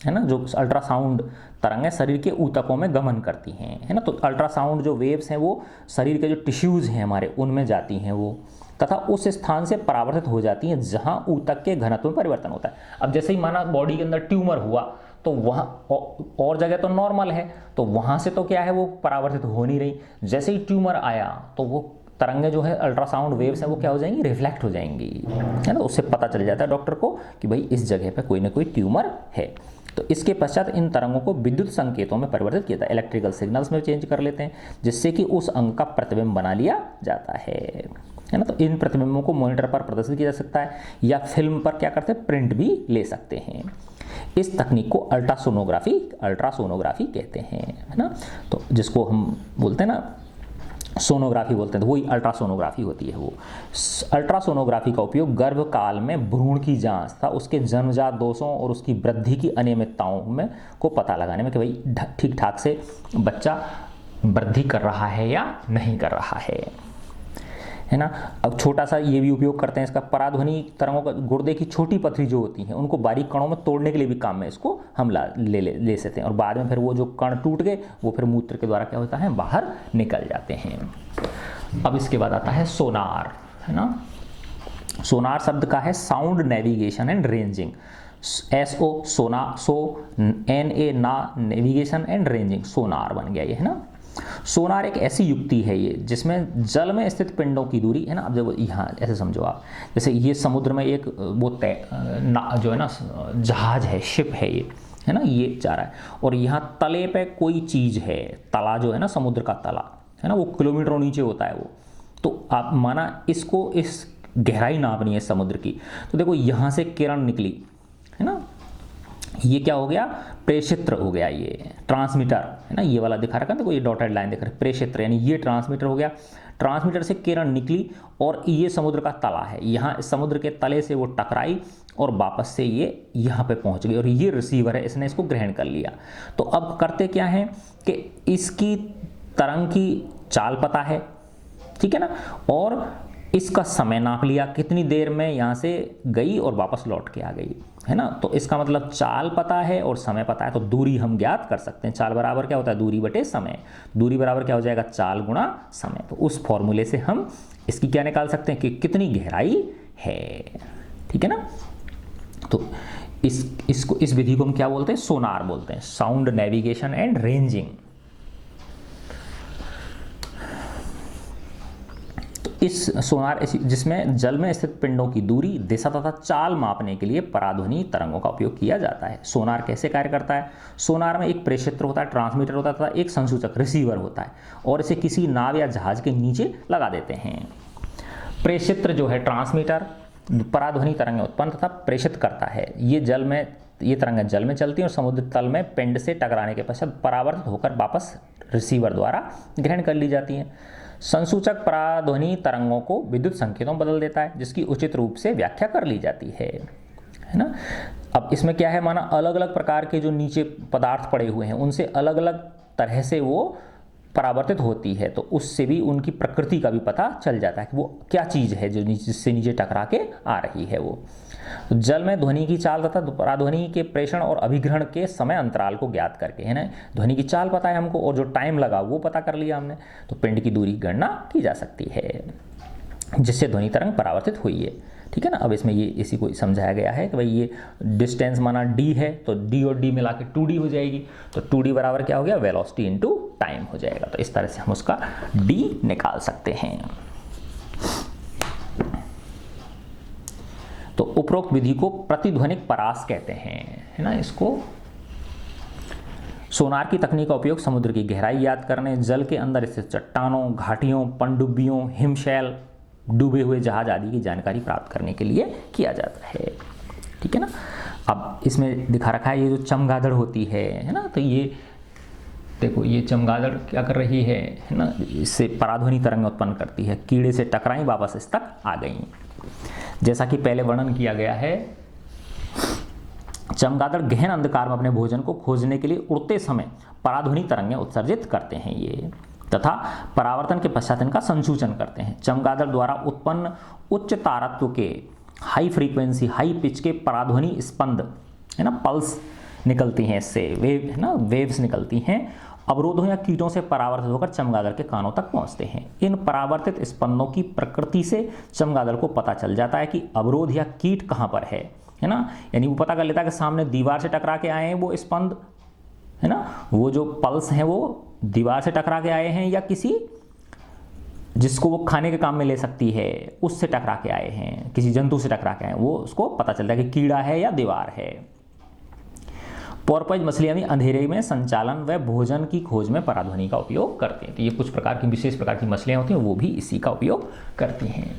है ना, जो अल्ट्रासाउंड तरंगें शरीर के ऊतकों में गमन करती हैं, है ना। तो अल्ट्रासाउंड जो वेव्स हैं वो शरीर के जो टिश्यूज़ हैं हमारे, उनमें जाती हैं वो, तथा उस स्थान से परावर्तित हो जाती हैं जहां ऊतक के घनत्व में परिवर्तन होता है। अब जैसे ही माना बॉडी के अंदर ट्यूमर हुआ, तो वहाँ और जगह तो नॉर्मल है, तो वहाँ से तो क्या है, वो परावर्तित हो नहीं रही। जैसे ही ट्यूमर आया तो वो तरंगें जो है अल्ट्रासाउंड वेव्स हैं वो क्या हो जाएंगी, रिफ्लेक्ट हो जाएंगी, है ना। उससे पता चल जाता है डॉक्टर को कि भाई इस जगह पे कोई ना कोई ट्यूमर है। तो इसके पश्चात इन तरंगों को विद्युत संकेतों में परिवर्तित किया जाता है, इलेक्ट्रिकल सिग्नल्स में चेंज कर लेते हैं, जिससे कि उस अंग का प्रतिबिंब बना लिया जाता है ना। तो इन प्रतिबिंबों को मॉनिटर पर प्रदर्शित किया जा सकता है या फिल्म पर क्या करते हैं, प्रिंट भी ले सकते हैं। इस तकनीक को अल्ट्रासोनोग्राफी कहते हैं, है ना। तो जिसको हम बोलते हैं ना, सोनोग्राफी बोलते हैं, तो वही अल्ट्रासोनोग्राफी होती है। वो अल्ट्रासोनोग्राफी का उपयोग गर्भकाल में भ्रूण की जांच था, उसके जन्मजात दोषों और उसकी वृद्धि की अनियमितताओं में को पता लगाने में कि भाई ठीक ठाक से बच्चा वृद्धि कर रहा है या नहीं कर रहा है ना। अब छोटा सा ये भी उपयोग करते हैं इसका, पराध्वनि तरंगों का गुर्दे की छोटी पथरी जो होती हैं उनको बारीक कणों में तोड़ने के लिए भी काम में इसको हम ले सकते हैं, और बाद में फिर वो जो कण टूट गए वो फिर मूत्र के द्वारा क्या होता है, बाहर निकल जाते हैं। अब इसके बाद आता है सोनार, है ना। सोनार शब्द का है sound navigation and ranging, SO सोना, NA ना, नेविगेशन एंड रेंजिंग, सोनार बन गया ये, है ना। सोनार एक ऐसी युक्ति है ये जिसमें जल में स्थित पिंडों की दूरी, है ना। अब जब यहाँ ऐसे समझो आप, जैसे ये समुद्र में एक वो जो है ना जहाज है, शिप है ये, है ना, ये जा रहा है, और यहाँ तले पे कोई चीज़ है, तला जो है ना, समुद्र का तला, है ना, वो किलोमीटरों नीचे होता है वो। तो आप माना इसको, इस गहराई नापनी है समुद्र की, तो देखो यहाँ से किरण निकली, है ना, ये क्या हो गया, प्रेषित्र हो गया, ये ट्रांसमीटर है ना, ये वाला दिखा रखा है, देखो ये डॉटेड लाइन दिख रहा है, प्रेषित्र यानी ये ट्रांसमीटर हो गया। ट्रांसमीटर से किरण निकली और ये समुद्र का तला है, यहाँ समुद्र के तले से वो टकराई और वापस से ये यहाँ पे पहुँच गई और ये रिसीवर है, इसने इसको ग्रहण कर लिया। तो अब करते क्या है कि इसकी तरंग की चाल पता है, ठीक है ना, और इसका समय नाप लिया, कितनी देर में यहाँ से गई और वापस लौट के आ गई, है ना। तो इसका मतलब चाल पता है और समय पता है, तो दूरी हम ज्ञात कर सकते हैं। चाल बराबर क्या होता है, दूरी बटे समय, दूरी बराबर क्या हो जाएगा, चाल गुणा समय। तो उस फॉर्मूले से हम इसकी क्या निकाल सकते हैं कि कितनी गहराई है, ठीक है ना। तो इस विधि को हम क्या बोलते हैं, सोनार बोलते हैं, साउंड नेविगेशन एंड रेंजिंग। इस सोनार जिसमें जल में स्थित पिंडों की दूरी, दिशा तथा चाल मापने के लिए पराध्वनि तरंगों का उपयोग किया जाता है। सोनार कैसे कार्य करता है, सोनार में एक प्रेषित्र होता है, ट्रांसमीटर होता है तथा एक संसूचक रिसीवर होता है और इसे किसी नाव या जहाज के नीचे लगा देते हैं। प्रेषित्र जो है ट्रांसमीटर पराध्वनि तरंगें उत्पन्न तथा प्रेषित करता है। ये तरंगें जल में चलती हैं और समुद्र तल में पिंड से टकराने के पश्चात परावर्तित होकर वापस रिसीवर द्वारा ग्रहण कर ली जाती हैं। संसूचक पराध्वनि तरंगों को विद्युत संकेतों में बदल देता है, जिसकी उचित रूप से व्याख्या कर ली जाती है ना। अब इसमें क्या है, माना अलग अलग प्रकार के जो नीचे पदार्थ पड़े हुए हैं उनसे अलग अलग तरह से वो परावर्तित होती है, तो उससे भी उनकी प्रकृति का भी पता चल जाता है कि वो क्या चीज़ है जो जिससे नीचे टकरा के आ रही है वो। तो जल में ध्वनि की चाल तथा पराध्वनि के प्रेषण और अभिग्रहण के समय अंतराल को ज्ञात करके, है ना, ध्वनि की चाल पता है हमको और जो टाइम लगा वो पता कर लिया हमने, तो पिंड की दूरी की गणना की जा सकती है जिससे ध्वनि तरंग परावर्तित हुई है, ठीक है ना। अब इसमें ये इसी को समझाया गया है कि भाई ये डिस्टेंस माना d है तो d और d मिला के 2d हो जाएगी, तो 2d बराबर क्या हो गया, वेलोसिटी इनटू टाइम हो जाएगा। तो इस तरह से हम उसका d निकाल सकते हैं। तो उपरोक्त विधि को प्रतिध्वनिक परास कहते हैं, है ना। इसको सोनार की तकनीक का उपयोग समुद्र की गहराई याद करने, जल के अंदर स्थित चट्टानों, घाटियों, पनडुब्बियों, हिमशैल, डूबे हुए जहाज आदि की जानकारी प्राप्त करने के लिए किया जाता है, ठीक है ना। अब इसमें दिखा रखा है ये जो चमगादड़ होती है ना, तो ये देखो ये चमगादड़ क्या कर रही है ना, इससे पराध्वनि तरंग उत्पन्न करती है, कीड़े से टकराई वापस इस तक आ गई। जैसा कि पहले वर्णन किया गया है, चमगादड़ गहन अंधकार में अपने भोजन को खोजने के लिए उड़ते समय पराध्वनि तरंगें उत्सर्जित करते हैं ये, तथा परावर्तन के पश्चात इनका संसूचन करते हैं। चमगादड़ द्वारा उत्पन्न उच्च तारत्व के हाई फ्रीक्वेंसी हाई पिच के पराध्वनि स्पंद, है ना, पल्स निकलती हैं, इससे वेव, है ना, वेव्स निकलती हैं, अवरोधों या कीटों से परावर्तित होकर चमगादड़ के कानों तक पहुंचते हैं। इन परावर्तित स्पंदों की प्रकृति से चमगादड़ को पता चल जाता है कि अवरोध या कीट कहाँ पर है ना, यानी वो पता कर लेता है कि सामने दीवार से टकरा के आए हैं वो स्पंद, है ना, वो जो पल्स हैं वो दीवार से टकरा के आए हैं या किसी जिसको वो खाने के काम में ले सकती है उससे टकरा के आए हैं, किसी जंतु से टकरा के आए हैं, वो उसको पता चलता है कि कीड़ा है या दीवार है। पोर्पोइज मछलियां भी अंधेरे में संचालन व भोजन की खोज में पराध्वनि का उपयोग करते हैं। तो ये कुछ प्रकार की विशेष प्रकार की मछलियां होती हैं, वो भी इसी का उपयोग करती हैं।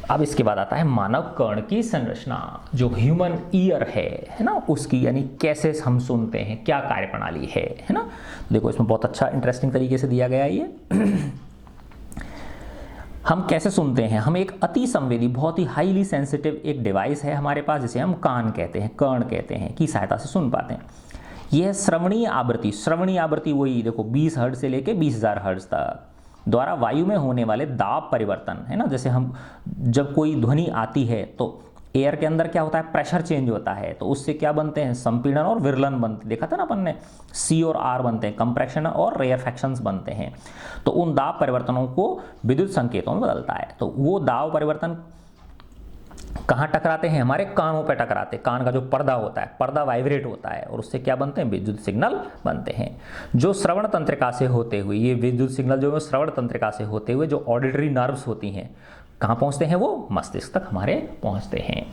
अब इसके बाद आता है मानव कर्ण की संरचना, जो ह्यूमन ईयर है ना, उसकी यानी कैसे हम सुनते हैं, क्या कार्य प्रणाली है ना। देखो इसमें बहुत अच्छा इंटरेस्टिंग तरीके से दिया गया है ये। हम कैसे सुनते हैं, हम एक अति संवेदी बहुत ही हाईली सेंसिटिव एक डिवाइस है हमारे पास, जिसे हम कान कहते हैं, कर्ण कहते हैं, की सहायता से सुन पाते हैं। यह श्रवणीय आवृत्ति वही देखो 20 हर्ट्ज से लेके 20,000 हर्ट्ज तक द्वारा वायु में होने वाले दाब परिवर्तन, है ना, जैसे हम जब कोई ध्वनि आती है तो एयर के अंदर क्या होता है, प्रेशर चेंज होता है, तो उससे क्या बनते हैं, संपीड़न और विरलन बनते, देखा था ना अपन ने, C और R बनते हैं, कंप्रेशन और रेयरफैक्शंस बनते हैं। तो उन दाब परिवर्तनों को विद्युत संकेतों में बदलता है। तो वो दाब परिवर्तन कहाँ टकराते हैं, हमारे कानों पर टकराते हैं। कान का जो पर्दा होता है, पर्दा वाइब्रेट होता है और उससे क्या बनते हैं, विद्युत सिग्नल बनते हैं, जो श्रवण तंत्रिका से होते हुए, ये विद्युत सिग्नल जो है श्रवण तंत्रिका से होते हुए जो ऑडिटरी नर्व्स होती हैं कहाँ पहुँचते हैं, वो मस्तिष्क तक हमारे पहुँचते हैं।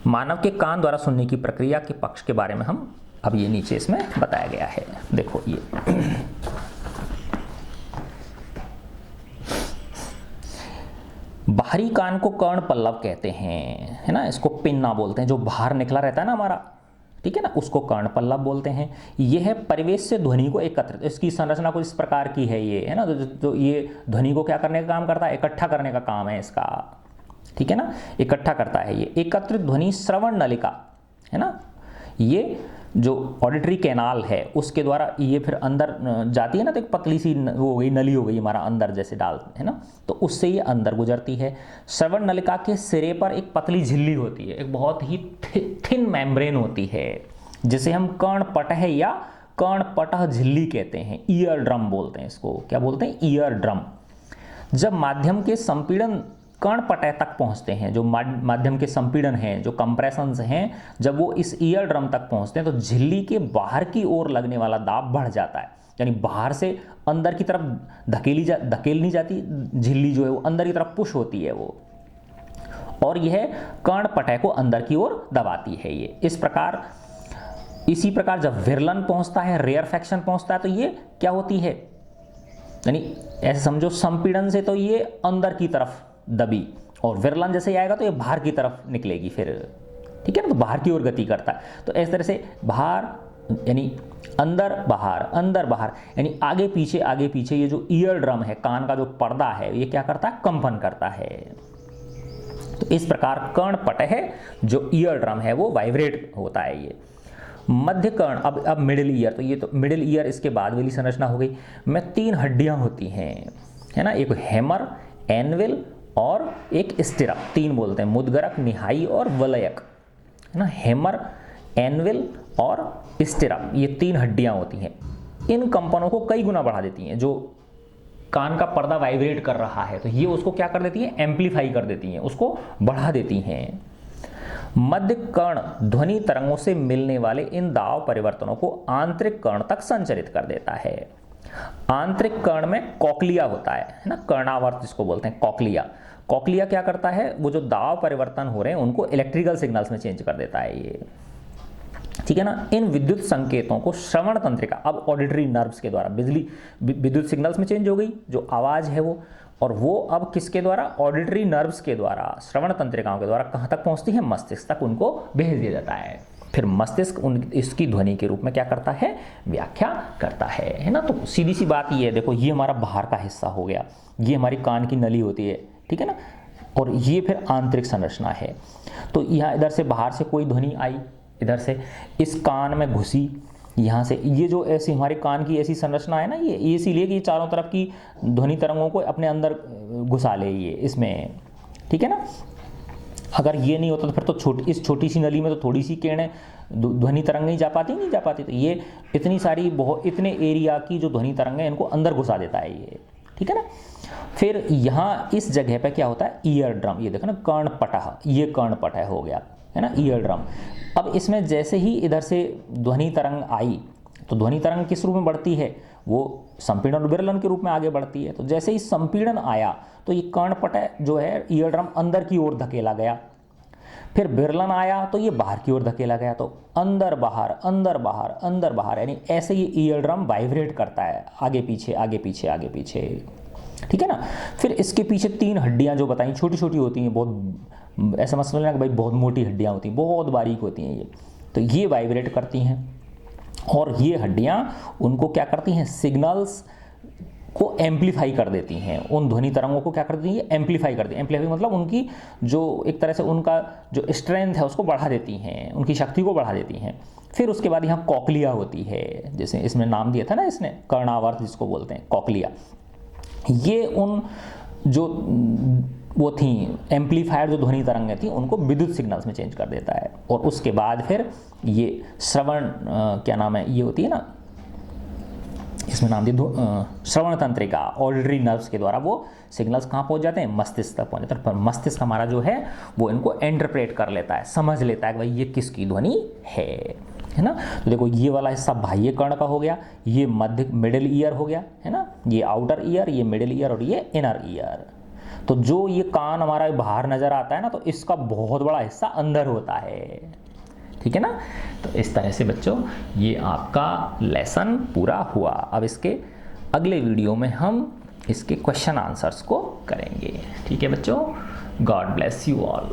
मानव के कान द्वारा सुनने की प्रक्रिया के पक्ष के बारे में हम अब ये नीचे इसमें बताया गया है। देखो ये बाहरी कान को कर्ण पल्लव कहते हैं, है ना, इसको पिन्ना बोलते हैं, जो बाहर निकला रहता है ना हमारा ठीक है ना, उसको कर्णपल्लव बोलते हैं। यह है परिवेश से ध्वनि को एकत्रित, इसकी संरचना कुछ इस प्रकार की है ये, है ना, तो ये ध्वनि को क्या करने का काम करता है, इकट्ठा करने का काम है इसका, ठीक है ना, इकट्ठा करता है ये। एकत्रित ध्वनि श्रवण नलिका, है ना, ये जो ऑडिटरी कैनाल है उसके द्वारा ये फिर अंदर जाती है ना, तो एक पतली सी वो हो गई, नली हो गई हमारा अंदर जैसे डाल, है ना, तो उससे ये अंदर गुजरती है। श्रवण नलिका के सिरे पर एक पतली झिल्ली होती है, एक बहुत ही थिन मेम्ब्रेन होती है, जिसे हम कर्णपटह या कर्णपटह झिल्ली कहते हैं, ईयर ड्रम बोलते हैं इसको। क्या बोलते हैं, ईयर ड्रम। जब माध्यम के संपीड़न कर्णपटह तक पहुंचते हैं, जो माध्यम के संपीड़न हैं, जो कंप्रेशंस हैं, जब वो इस ईयर ड्रम तक पहुंचते हैं तो झिल्ली के बाहर की ओर लगने वाला दाब बढ़ जाता है, यानी बाहर से अंदर की तरफ धकेल नहीं जाती झिल्ली, जो है वो अंदर की तरफ पुश होती है वो, और यह कर्णपटह को अंदर की ओर दबाती है ये। इसी प्रकार जब विरलन पहुंचता है, रेयरफैक्शन पहुंचता है, तो ये क्या होती है, यानी ऐसे समझो संपीड़न से तो ये अंदर की तरफ दबी, और विरलन जैसे ही आएगा तो ये बाहर की तरफ निकलेगी फिर, ठीक है ना, तो बाहर की ओर गति करता है। तो इस तरह से बाहर यानी अंदर बाहर यानी आगे पीछे ये जो ईयर ड्रम है, कान का जो पर्दा है, ये क्या करता है, कंपन करता है। तो इस प्रकार कर्णपटह जो ईयर ड्रम है वो वाइब्रेट होता है ये। मध्य कर्ण, अब मिडिल ईयर, तो ये तो मिडिल ईयर इसके बाद वाली संरचना हो गई। में 3 हड्डियां होती हैं, है ना, एक हेमर, एनविल और एक स्टिरप, 3 बोलते हैं, मुद्गरक, निहाई और वलयक, है ना, हेमर, एनविल और स्टिरप, ये 3 हड्डियां होती हैं। इन कंपनों को कई गुना बढ़ा देती हैं। जो कान का पर्दा वाइब्रेट कर रहा है तो ये उसको क्या कर देती है, एम्पलीफाई कर देती हैं, उसको बढ़ा देती हैं। मध्य कर्ण ध्वनि तरंगों से मिलने वाले इन दाब परिवर्तनों को आंतरिक कर्ण तक संचरित कर देता है। आंतरिक कर्ण में कॉक्लिया होता है ना, कर्णावर्त जिसको बोलते हैं, कॉक्लिया क्या करता है, वो जो दाब परिवर्तन हो रहे हैं उनको इलेक्ट्रिकल सिग्नल्स में चेंज कर देता है ये, ठीक है ना। इन विद्युत संकेतों को श्रवण तंत्रिका, अब ऑडिटरी नर्व्स के द्वारा विद्युत सिग्नल्स में चेंज हो गई जो आवाज़ है वो, और वो अब किसके द्वारा, ऑडिटरी नर्व्स के द्वारा, श्रवण तंत्रिकाओं के द्वारा कहाँ तक पहुँचती है, मस्तिष्क तक उनको भेज दिया जाता है। फिर मस्तिष्क इसकी ध्वनि के रूप में क्या करता है, व्याख्या करता है ना। तो सीधी सी बात ये है, देखो ये हमारा बाहर का हिस्सा हो गया, ये हमारी कान की नली होती है, ठीक है ना, और ये फिर आंतरिक संरचना है। तो यहाँ इधर से बाहर से कोई ध्वनि आई, इधर से इस कान में घुसी, यहाँ से ये जो ऐसी हमारे कान की ऐसी संरचना है ना, ये इसीलिए कि ये चारों तरफ की ध्वनि तरंगों को अपने अंदर घुसा ले ये इसमें, ठीक है ना। अगर ये नहीं होता तो फिर तो इस छोटी सी नली में तो थोड़ी सी किरणें ध्वनि तरंग नहीं जा पाती, तो ये इतनी सारी इतने एरिया की जो ध्वनि तरंग है इनको अंदर घुसा देता है ये, ठीक है ना। फिर यहाँ इस जगह पे क्या होता है, ईयर ड्रम, ये देखो ना, कर्णपटह, ये कर्णपटह हो गया, है ना, ईयर ड्रम। अब इसमें जैसे ही इधर से ध्वनि तरंग आई तो ध्वनि तरंग किस रूप में बढ़ती है, वो संपीड़न और विरलन के रूप में आगे बढ़ती है। तो जैसे ही संपीड़न आया तो ये कर्णपटह जो है, ईयर ड्रम अंदर की ओर धकेला गया। फिर विरलन आया तो ये बाहर की ओर धकेला गया, तो अंदर बाहर, यानी ऐसे ये ईयर ड्रम वाइब्रेट करता है, आगे पीछे, ठीक है ना। फिर इसके पीछे 3 हड्डियां जो बताई, छोटी छोटी होती हैं, बहुत ऐसा मत समझना कि भाई बहुत मोटी हड्डियां होती हैं, बहुत बारीक होती हैं ये, तो ये वाइब्रेट करती हैं। और ये हड्डियां उनको क्या करती हैं, सिग्नल्स को एम्पलीफाई कर देती हैं, उन ध्वनि तरंगों को क्या कर देती हैं, एम्पलीफाई कर देती हैं। एम्पलीफाई मतलब उनकी जो एक तरह से उनका जो स्ट्रेंथ है उसको बढ़ा देती हैं, उनकी शक्ति को बढ़ा देती हैं। फिर उसके बाद यहाँ कॉक्लिया होती है, जैसे इसमें नाम दिया था ना इसने, कर्णावर्त जिसको बोलते हैं, कॉक्लिया। ये उन जो वो थी एम्पलीफायर जो ध्वनि तरंगें थी उनको विद्युत सिग्नल्स में चेंज कर देता है। और उसके बाद फिर ये श्रवण क्या नाम है, ये होती है ना, इसमें नाम दिया श्रवण तंत्रिका, ऑडिटरी नर्व्स के द्वारा वो सिग्नल्स कहाँ पहुँच जाते हैं, मस्तिष्क तक पहुँच जाते हैं। पर मस्तिष्क हमारा जो है वो इनको इंटरप्रेट कर लेता है, समझ लेता है कि भाई ये किसकी ध्वनि है ना। तो देखो ये वाला हिस्सा बाह्य कर्ण का हो गया, ये मिडिल ईयर हो गया, है ना, ये आउटर ईयर, ये मिडिल ईयर और ये इनर ईयर। तो जो ये कान हमारा बाहर नजर आता है ना, तो इसका बहुत बड़ा हिस्सा अंदर होता है, ठीक है ना। तो इस तरह से बच्चों ये आपका लेसन पूरा हुआ। अब इसके अगले वीडियो में हम इसके क्वेश्चन आंसर्स को करेंगे, ठीक है बच्चों। God bless you all.